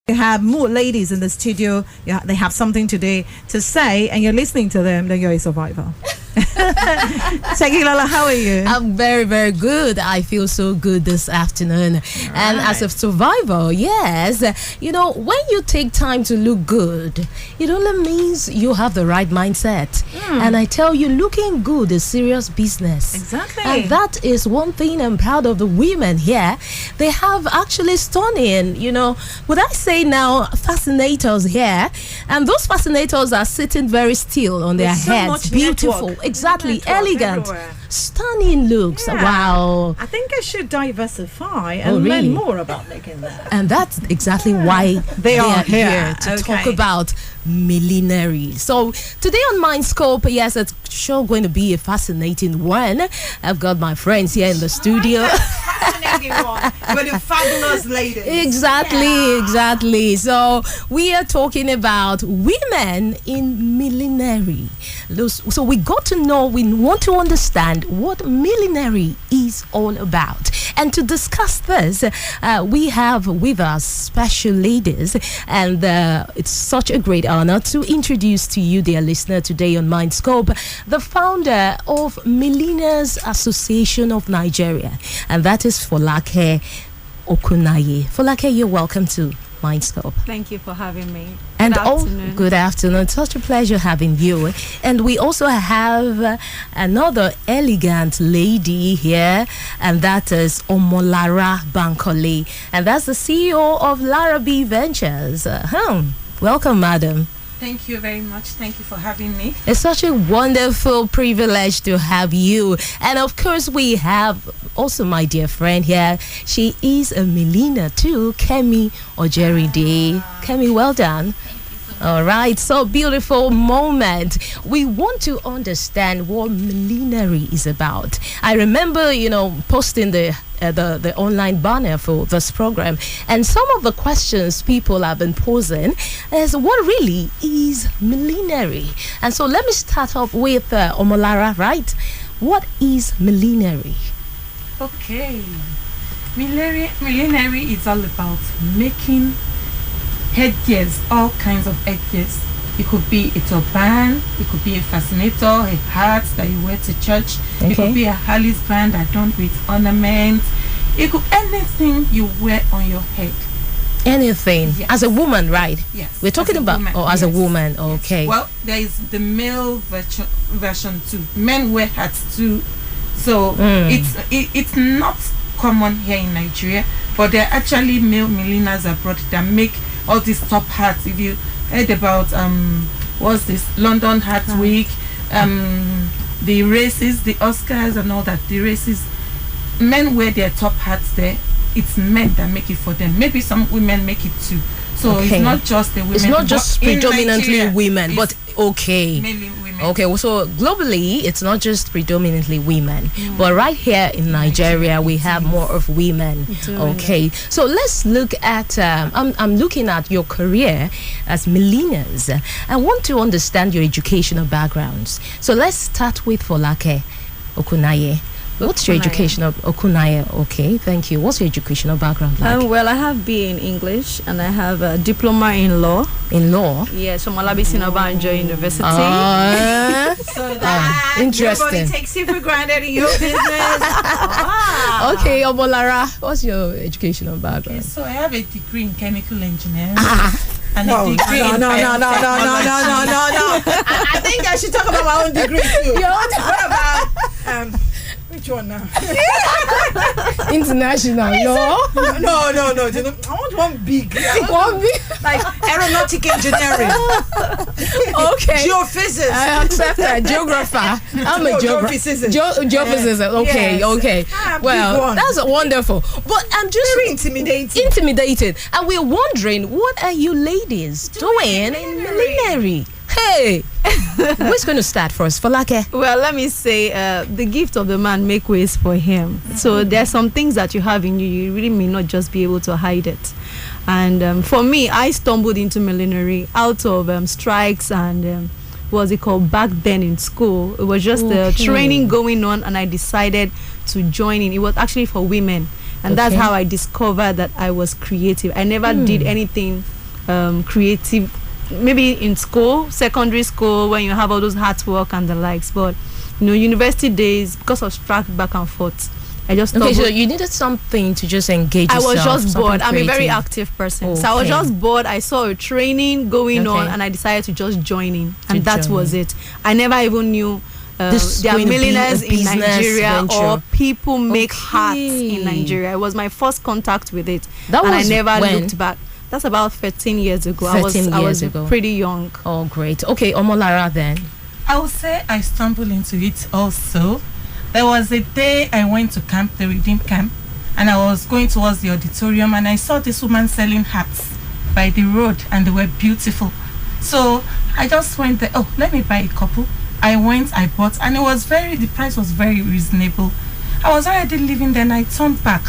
You have more ladies in the studio. Yeah, they have something today to say, and you're listening to them. Then you're a survivor. Segilola, how are you? I'm very, very good. I feel so good this afternoon. Right. And as a survivor, yes, when you take time to look good, it only means you have the right mindset. And I tell you, looking good is serious business. Exactly. And that is one thing I'm proud of the women here. They have actually stunning, would I say now, fascinators here. And those fascinators are sitting very still on their heads. Beautiful. Exactly, elegant, everywhere. Stunning looks. Yeah. Wow. I think I should diversify and learn more about making that. And that's exactly why they are here to talk about millinery. So today on Mindscope, yes, it's sure going to be a fascinating one. I've got my friends here in the studio. Fascinating one with the fabulous ladies. Exactly. So we are talking about women in millinery. So we got to know, we want to understand what millinery is all about. And to discuss this, we have with us special ladies, and it's such a great honor to introduce to you, dear listener, today on Mindscope, the founder of Milliners Association of Nigeria, and that is Folake Okunaiya. Folake, you're welcome to Mindscope. Thank you for having me. Good afternoon. Such a pleasure having you. And we also have another elegant lady here, and that is Omolara Bankole, and that's the CEO of Larabi Ventures. Welcome, madam. Thank you very much. Thank you for having me. It's such a wonderful privilege to have you. And of course, we have also my dear friend here. She is a milliner too, Kemi Ojerinde. Kemi, well done. All right, so beautiful moment. We want to understand what millinery is about. I remember, posting the online banner for this program, and some of the questions people have been posing is, what really is millinery? And so let me start off with Omolara, right? What is millinery? Okay, millinery is all about making headgears, all kinds of headgears. It could be a turban, it could be a fascinator, a hat that you wear to church. Okay. It could be a Harley's band adorned with ornaments. It could anything you wear on your head. Anything. Yes. As a woman, right? Yes. We're talking about as a woman. Okay. Yes. Well, there is the male version too. Men wear hats too. So it's not common here in Nigeria, but there are actually male milliners abroad that make all these top hats. If you heard about what's this, London Hat Week, the races, the Oscars and all that, the races, men wear their top hats there. It's men that make it for them. Maybe some women make it too. So it's not just the women. It's not just predominantly women, but mainly women. Okay, well, so globally, it's not just predominantly women, but right here in Nigeria, we have more of women. Okay, so let's look at. I'm looking at your career as Milliners. I want to understand your educational backgrounds. So let's start with Folake Okunaiya. What's your educational Okunaiya? Okay, thank you. What's your educational background like? Well, I have BA in English and I have a diploma in law. In law? Yes, from Oladipupo University. So that interesting. Everybody takes you for granted in your business. Okay, Omolara, what's your educational background? Okay, so I have a degree in chemical engineering. And a degree in no. I think I should talk about my own degree too. What about which one now? International, no. I want one big. Like aeronautic engineering. Okay. Geophysics. I accept that. Geographer. I'm a geophysicist. Geophysicist. Okay, yes. Okay. Well, that's wonderful. But I'm just very intimidated. And we're wondering, what are you ladies doing in millinery? Hey, who's going to start first? Folake? Well, let me say, the gift of the man make ways for him. So there's some things that you have in you, you really may not just be able to hide it. And for me, I stumbled into millinery out of strikes and what's it called back then in school. It was just the training going on, and I decided to join in. It was actually for women, and that's how I discovered that I was creative. I never did anything creative, maybe in school, secondary school, when you have all those hard work and the likes. But university days, because of strike back and forth, I just Okay, so stumbled. you needed something to just engage I yourself. was just something bored. I'm a very creative. active person. So I was Okay. just bored. I saw a training going on, Okay. and I decided to just join in. To And that join was in. it. I never even knew This there are going to be milliners a in business Nigeria, venture. or people make hats Okay. in Nigeria. It was my first contact with it. That and I was never when? looked back. That's about 13 years ago. 13 I years was ago. pretty young. Oh, great. Okay, Omolara then. I would say I stumbled into it also. There was a day I went to camp, the Redeem camp, and I was going towards the auditorium, and I saw this woman selling hats by the road, and they were beautiful. So I just went there. Oh, let me buy a couple. I went, I bought, and the price was very reasonable. I was already living there, and I turned back.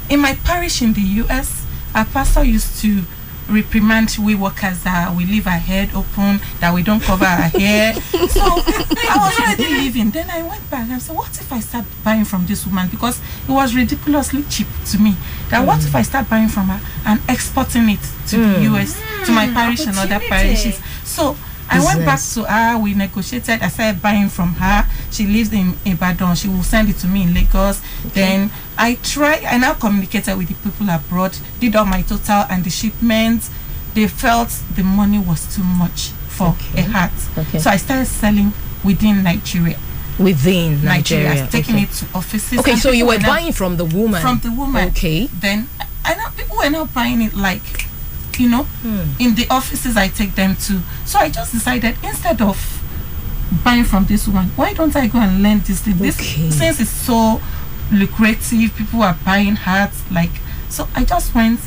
In my parish in the US, our pastor used to reprimand we workers that we leave our head open, that we don't cover our hair. So I was already leaving. Then I went back and said, what if I start buying from this woman? Because it was ridiculously cheap to me. That what if I start buying from her and exporting it to the US, to my parish and other parishes? So I went back to her, we negotiated, I started buying from her. She lives in Ibadan, she will send it to me in Lagos. Then I now communicated with the people abroad, did all my total and the shipments. They felt the money was too much for a hat. Okay. So I started selling within Nigeria. Within Nigeria. Taking Okay. it to offices. Okay, and so you people were now- buying from the woman. from the woman. Okay. Then people were now buying it like, in the offices I take them to. So I just decided, instead of buying from this woman, why don't I go and learn this thing? Okay. Since it's so lucrative, people are buying hats. So I just went.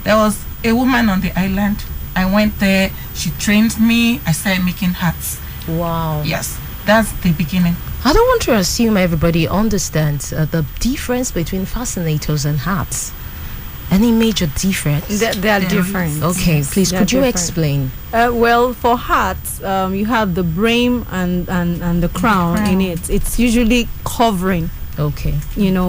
There was a woman on the island. I went there. She trained me. I started making hats. Wow. Yes, that's the beginning. I don't want to assume everybody understands the difference between fascinators and hats. Any major difference? They are There different. is. Okay, please, They are could you different. explain? Well, for hats, you have the brim and the crown in it. It's usually covering, Okay.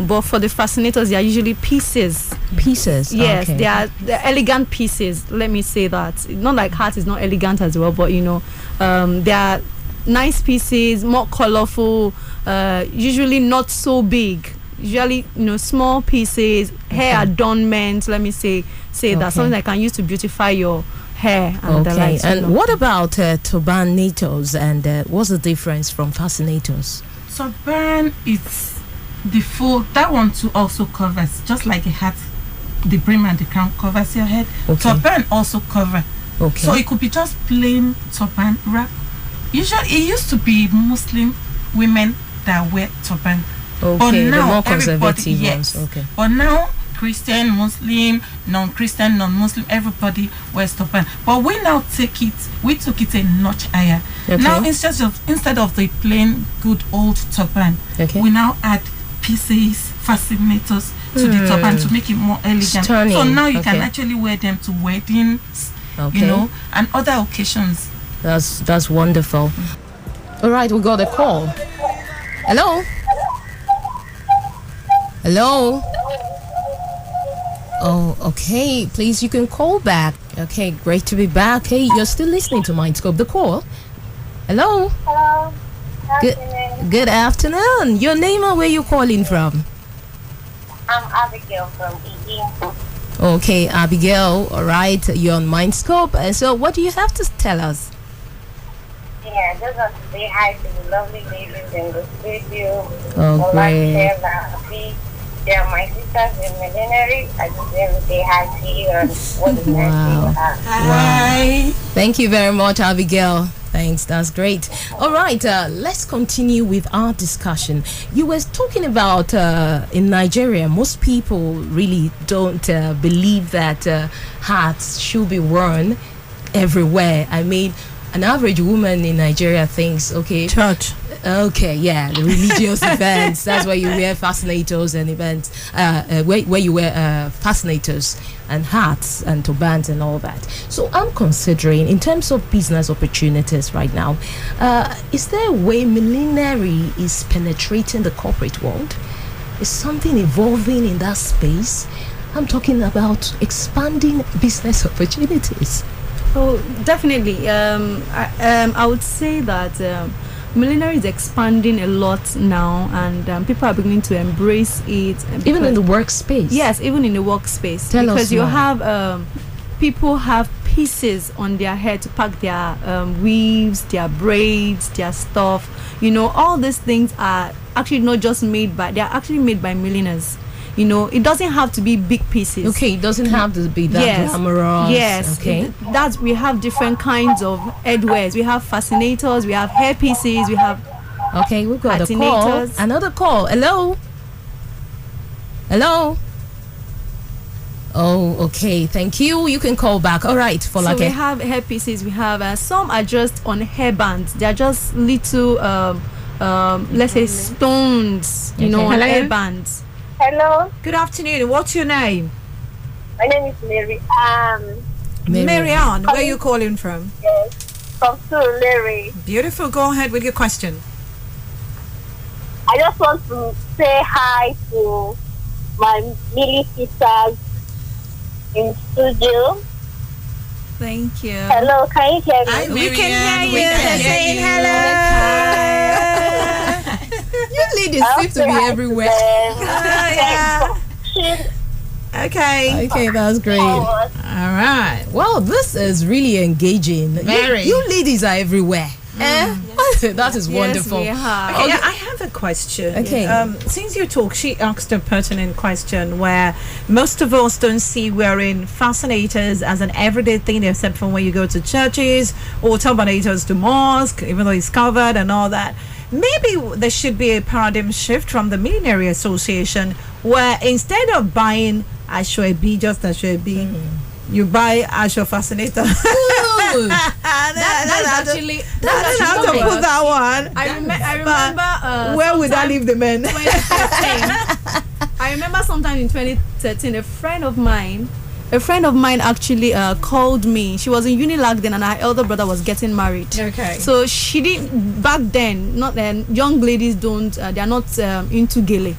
but for the fascinators, they are usually pieces. Pieces. Yes, okay. they're elegant pieces. Let me say that. Not like hat is not elegant as well, but they are nice pieces, more colorful, usually not so big. Usually, small pieces, hair adornment. Let me say that something that can use to beautify your hair and the Okay. likes. And what about turbanators, and what's the difference from fascinators? Turban, it's the full. That one too also covers, just like a hat. The brim and the crown covers your head. Okay. Turban also cover. Okay. So it could be just plain turban wrap. Usually, it used to be Muslim women that wear turban. But okay, the now more everybody, conservative yes. ones. Okay. But now Christian, Muslim, non-Christian, non-Muslim, everybody wears turban. But we took it a notch higher. Okay. Now instead of the plain good old turban, Okay. we now add pieces, fascinators to the turban to make it more elegant. Stunning. So now you can Okay. actually wear them to weddings, Okay. and other occasions. That's wonderful. All right, we got a call. Hello. Hello. Oh, okay. Please, you can call back. Okay, great to be back. Hey, you're still listening to Mindscope. The call. Hello. Hello. Good. Afternoon. Good afternoon. Your name and where you calling from? I'm Abigail from Igi. Okay, Abigail. All right, you're on Mindscope. And so, what do you have to tell us? Yeah, just want to say hi to the lovely ladies in the studio. Oh, great. They are my sisters in Millinery. I just want to say hi to you and what a Wow. nice day you have. Hi. Thank you very much, Abigail. Thanks, that's great. All right, let's continue with our discussion. You were talking about in Nigeria, most people really don't believe that hats should be worn everywhere. I mean, an average woman in Nigeria thinks, okay, Church. okay, yeah, the religious events. That's where you wear fascinators and events, where you wear fascinators and hats and turbans and all that. So I'm considering, in terms of business opportunities right now, is there a way Millinery is penetrating the corporate world? Is something evolving in that space? I'm talking about expanding business opportunities. Oh, definitely. I would say that Millinery is expanding a lot now, and people are beginning to embrace it. Even in the workspace. Yes, even in the workspace. Tell us because you more. have people have pieces on their head to pack their weaves, their braids, their stuff. You know, all these things are actually not just made by, they are actually made by milliners. You know, it doesn't have to be big pieces. Okay, it doesn't have to be that glamorous. Yes. Okay. That's, we have different kinds of headwears. We have fascinators, we have hair pieces, we have Okay, we've got a call. Patinators. Another call. Hello? Hello? Oh, okay. Thank you. You can call back. All right, Folake. So we have hair pieces. We have some are just on hairbands. They are just little, let's say stones. You know, on Hello? hairbands. Hello, Good afternoon. What's your name? my name is Mary. Marianne. Where are you calling from? Yes, from Surulere. Beautiful. Go ahead with your question. I just want to say hi to my Millie sisters in studio. Thank you. Hello, can you hear me? Hi, We can Marianne. hear you. They're saying hello. You ladies seem to be everywhere. Yeah. Okay. Okay, that's great. All right. Well, this is really engaging. Very. You ladies are everywhere. That is wonderful. Yes, we have. Okay, I have a question. Okay. Since you talk, she asked a pertinent question where most of us don't see wearing fascinators as an everyday thing, except for when you go to churches, or turbanators to mosque, even though it's covered and all that. Maybe there should be a paradigm shift from the Millinery Association, where instead of buying Ashwebi, just Ashwebi, you buy Asho Fascinator. That's actually That's how to put that one. I remember. Where would I leave the men? 2013. I remember sometime in 2013, a friend of mine actually called me. She was in Unilag then, and her elder brother was getting married. Okay. So she didn't, back then, not then, young ladies don't, they are not into gele.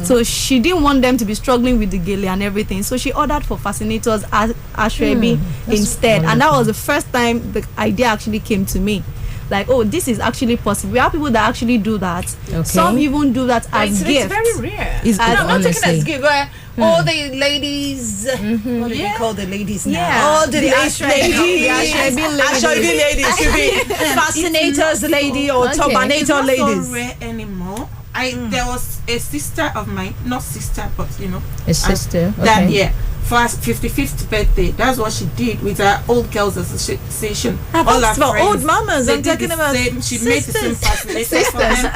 So she didn't want them to be struggling with the gele and everything. So she ordered for fascinators as Ashwebi instead. And that was the first time the idea actually came to me. Like, oh, this is actually possible. We have people that actually do that. Okay. Some even do that as It's gifts. very rare. It's I'm not taking honestly. as gift. Where all the ladies, what do you call the ladies now? Yeah. All the ladies, The Ashwebi Ashwebi ladies should be fascinators lady or Okay. turbanator It's not ladies. so rare anymore. There was a sister of mine, not sister, but you know, A sister. that Okay. year for her 55th birthday. That's what she did with her old girls association. All That's her for friends. old mamas. They I'm did talking the about same. She made the same fascinator for them.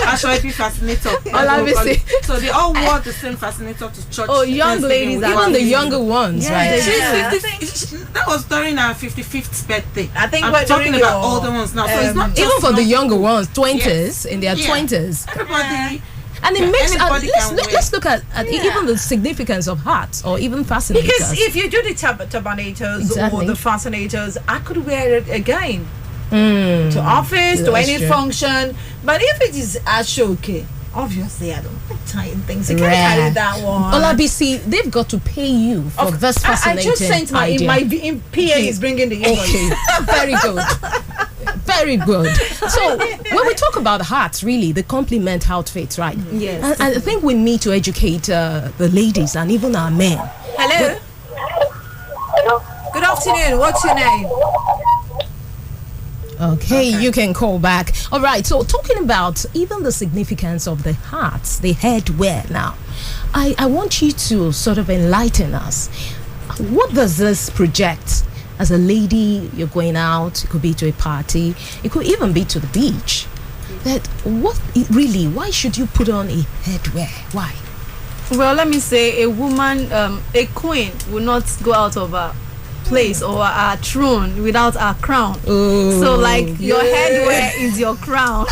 Ashwebi fascinator. Olabisi. So they all wore the same fascinator to church. Oh, young Thanksgiving ladies with are Even one the reason. younger ones, Yeah, right? they She's Yeah. 50, that was during her 55th birthday. I think I'm we're talking doing about your, older ones now. So it's not just Even for the not- younger ones, 20s, in their Yeah. 20s. Everybody. And it makes Anybody can wear. let's look at even the significance of hats or even fascinators. because if you do the turbanators Exactly. or the fascinators, I could wear it again Mm. to office, to That's any true. function. But if it is Ashoke, obviously I don't like tying things. You can't Rare. carry that one. Olabisi, they've got to pay you for this I fascinating just sent my idea. PA is bringing the invoice. Okay, very good. Very good. So when we talk about hats, really, they complement outfits, right? Yes. And I think we need to educate the ladies and even our men. Hello. Good afternoon. What's your name? Okay, you can call back. All right, so talking about even the significance of the hats, the headwear now, I want you to sort of enlighten us. What does this project? As a lady, you're going out, it could be to a party, it could even be to the beach. That really, why should you put on a headwear? Why? Well, let me say, a woman, a queen will not go out of her place or her throne without her crown. Oh, So, like, your headwear is your crown.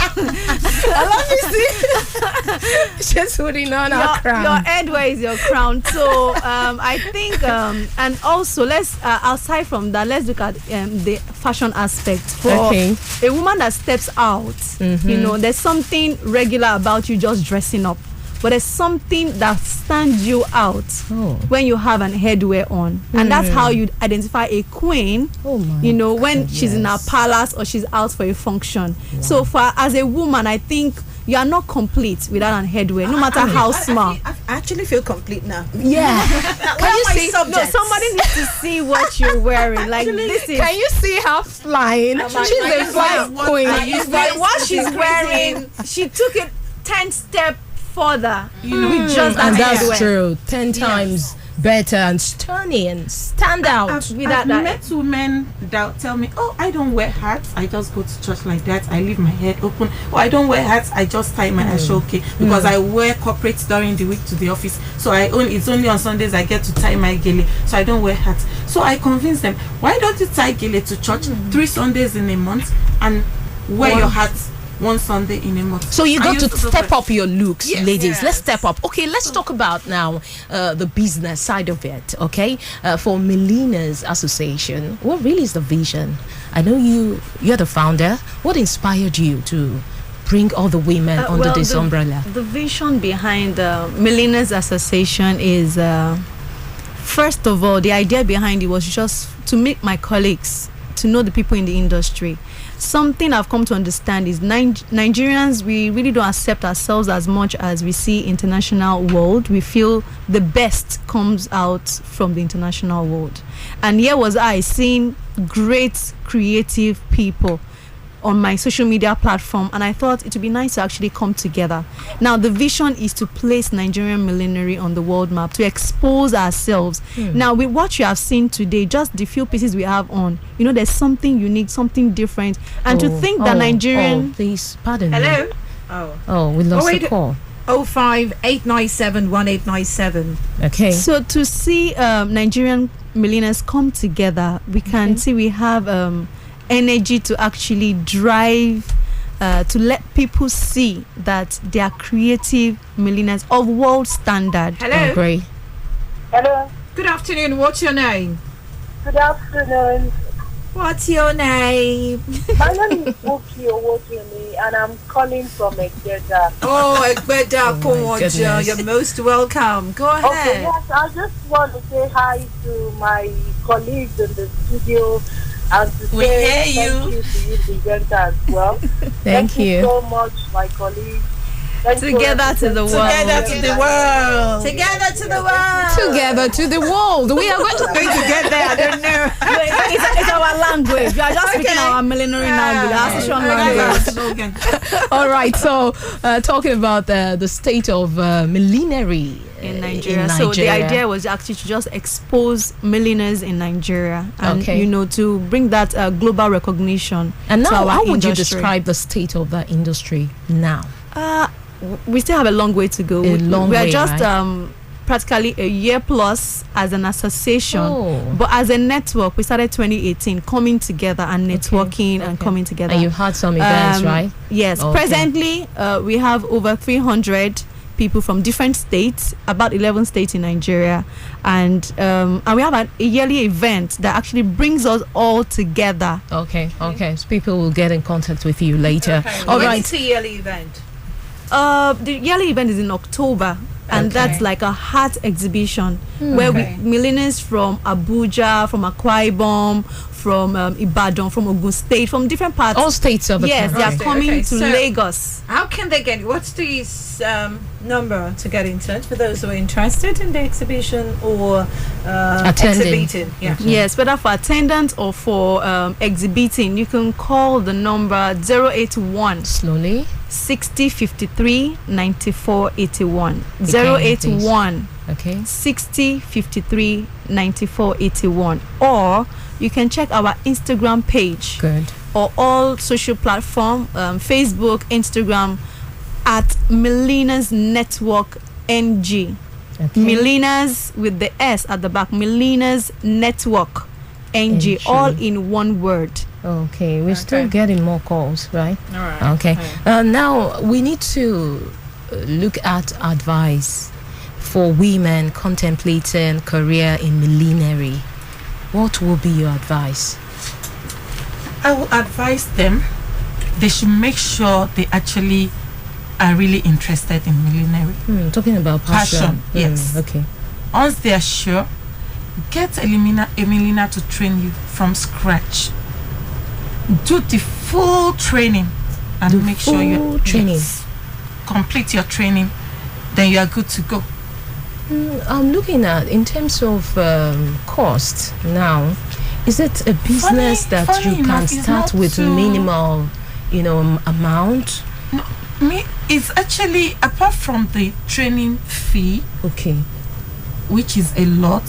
She's putting on your, her crown. your headwear is your crown. So, I think, and also, let's, aside from that, let's look at the fashion aspect. For Okay. a woman that steps out, you know, there's something regular about you just dressing up. but there's something that stands you out Oh. when you have an headwear on, and that's how you identify a queen. Oh my You know, when God, she's in her yes. palace or she's out for a function. So for as a woman, I think you are not complete without an headwear, no matter how small. I actually feel complete now. Yeah. Can you see? No, somebody needs to see what you're wearing. Like this is. Can you see her flying? She's a flying queen. But what she's wearing, she took it 10 step further with just that And that's headwear. true. 10 times better and stunning and stand out. I've Without that- met women that tell me, oh, I don't wear hats, I just go to church like that, I leave my head open. Oh, I don't wear hats, I just tie my ashoke because I wear corporate during the week to the office. So it's only on Sundays I get to tie my gele, so I don't wear hats. So I convince them, why don't you tie gele to church 3 Sundays in a month and wear your hat one Sunday in a month? So you And got to use step up your looks, Yes. ladies. Yes. Let's step up. Okay, let's talk about now the business side of it. Okay, for Milliners Association, what really is the vision? I know you're the founder. What inspired you to bring all the women under Well, this umbrella? The vision behind the Milliners Association is, first of all, the idea behind it was just to meet my colleagues, to know the people in the industry. Something I've come to understand is Nigerians, we really don't accept ourselves as much as we see international world. We feel the best comes out from the international world. And here was I seeing great creative people on my social media platform, and I thought it would be nice to actually come together. Now the vision is to place Nigerian millinery on the world map, to expose ourselves. Now with what you have seen today, just the few pieces we have on, you know, there's something unique, something different, and to think that Nigerian please pardon me. Hello. Oh, we lost wait. the call. 058971897. Okay. So to see Nigerian milliners come together, we can see we have energy to actually drive, to let people see that they are creative milliners of world standard. Hello. Great. Hello. Good afternoon. What's your name? Good afternoon. What's your name? My name is Buki Oluwakemi, and I'm calling from Ekeda. Oh, Egbeda Komoja. goodness. You're most welcome. Go Okay, ahead. yes, I just want to say hi to my colleagues in the studio and to We say hear thank you. you to you, presenter, as well. Thank you. so much, my colleagues. Thank you Together to the world. Together to the world. Together to the world. Together to the world. We are going to Going to get there. I don't know. It's our language. We are just speaking Okay. our millinery language, our session language. Slogan. All right, so talking about the state of millinery In Nigeria. So the idea was actually to just expose milliners in Nigeria, and Okay. you know, to bring that global recognition. And to now, our how would you industry. describe the state of that industry now? We still have a long way to go. A long we are way, just right? practically a year plus as an association, Oh. but as a network, we started 2018 coming together and networking and coming together. And you've had some events, right? Yes. Okay. Presently, we have over 300 people from different states, about 11 states in Nigeria, and we have a yearly event that actually brings us all together. Okay. So people will get in contact with you later. All When right. is the yearly event? The yearly event is in October, and Okay. that's like a hat exhibition where Okay. milliners from Abuja, from Akwa Ibom, from Ibadan, from Ogun State, from different parts. All states of the Yes, they country. are coming Okay, to so- Lagos. How can they get? What's the number to get in touch for those who are interested in the exhibition or Attending. exhibiting? Yeah. Yes, whether for attendance or for exhibiting, you can call the number 081 Slowly. 60 53 94 81. Again, 081 Okay. 60 53 94 81. Or you can check our Instagram page Good. or all social platform, Facebook, Instagram, at Milliners Network NG. Okay. Milliners with the S at the back. Milliners Network NG, all in one word. Okay. We're still Okay. getting more calls, right? All right. Okay. Now we need to look at advice for women contemplating career in millinery. What will be your advice? I will advise them they should make sure they actually are really interested in millinery. Talking about passion. Yes. Okay. Once they are sure, get a milliner to train you from scratch. Do the full training and make sure you complete your training. Then you are good to go. I'm looking at in terms of cost now. Is it a business that you can start with minimal, amount? No, it's actually apart from the training fee. Okay. Which is a lot.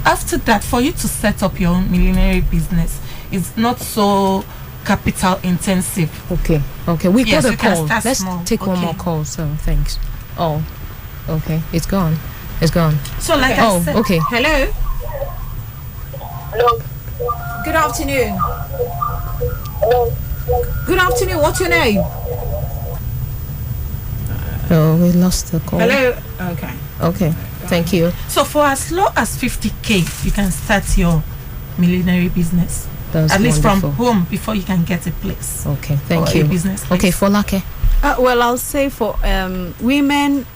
After that, for you to set up your own millinery business, it's not so capital intensive. Okay. We got a call. Let's small. take one more call. So thanks. Oh, okay. It's gone. So like I said. Okay. Hello. Hello. Good afternoon. Hello. Good afternoon. What's your name? Oh, we lost the call. Hello. Okay. Thank you. So for as low as 50K, you can start your millinery business. That's at least wonderful. from home before you can get a place. Okay, thank or you. A business place. Okay, Folake. Well, I'll say for women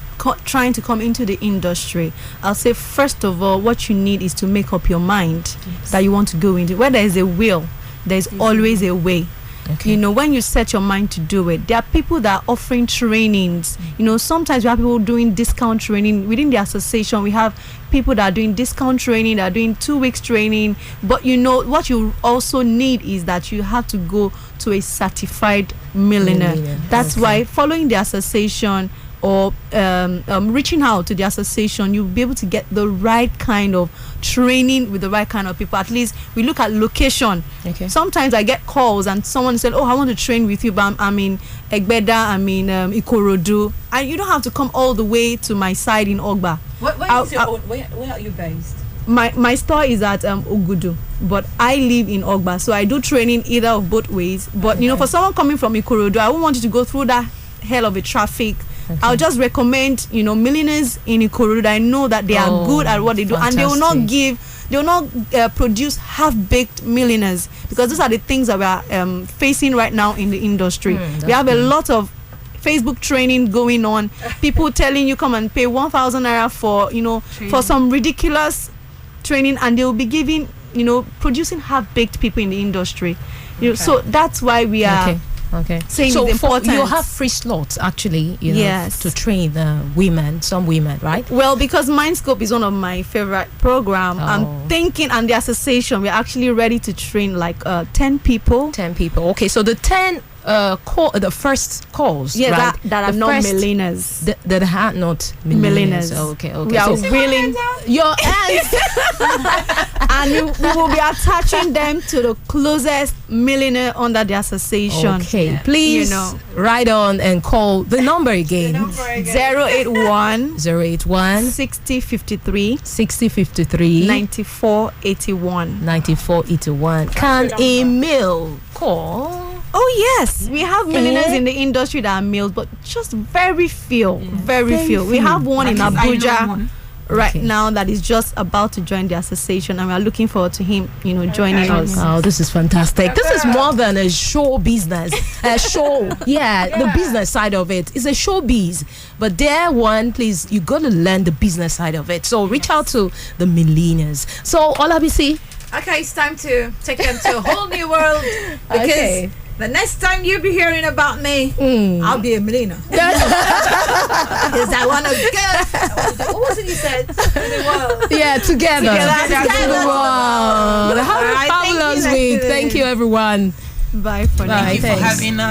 trying to come into the industry, I'll say first of all, what you need is to make up your mind that you want to go into. Where there is a will, there's always a way. Okay. When you set your mind to do it, there are people that are offering trainings. Sometimes we have people doing discount training within the association. We have people that are doing discount training, that are doing 2 weeks training. But what you also need is that you have to go to a certified milliner. That's why following the association or reaching out to the association, you'll be able to get the right kind of training with the right kind of people. At least we look at location. Okay. Sometimes I get calls and someone said, I want to train with you, but I'm in Egbeda, I'm in Ikorodu, and you don't have to come all the way to my side in Ogba. Where are you based? My store is at Ogudu, but I live in Ogba, so I do training either of both ways. But for someone coming from Ikorodu, I won't want you to go through that hell of a traffic. Okay. I'll just recommend, milliners in Ikorodu. I know that they are good at what they do, and they will not produce half-baked milliners, because those are the things that we are facing right now in the industry. We have a lot of Facebook training going on. People telling you come and pay 1,000 naira for some ridiculous training, and they will be giving, producing half-baked people in the industry. So that's why we are. Okay. Saying so it's important. You have free slots actually, yes, to train some women, right? Well, because Mindscope is one of my favorite programs, I'm thinking, and the association, we're actually ready to train like 10 people. 10 people. Okay, so the 10 the first calls, right? that are not milliners. That are not milliners. Okay. We are willing your hands, and we will be attaching them to the closest milliner under the association. Okay, please write on and call the number again. 081 6053 9481. Can a male call? Oh yes, we have milliners in the industry that are males, but just very few. We have one in Abuja now that is just about to join the association, and we are looking forward to him, joining us. Oh, this is fantastic. This is more than a show business. A show, the business side of it is a showbiz. But please, you got to learn the business side of it. So reach out to the Milliners. So Olabisi. Okay, it's time to take them to a whole new world, because the next time you be hearing about me, I'll be a milliner. Because I want to go. What was it you said? To the world. Yeah, together. To the world. Have a fabulous week. Thank you, everyone. Bye for now. Thank you for having us.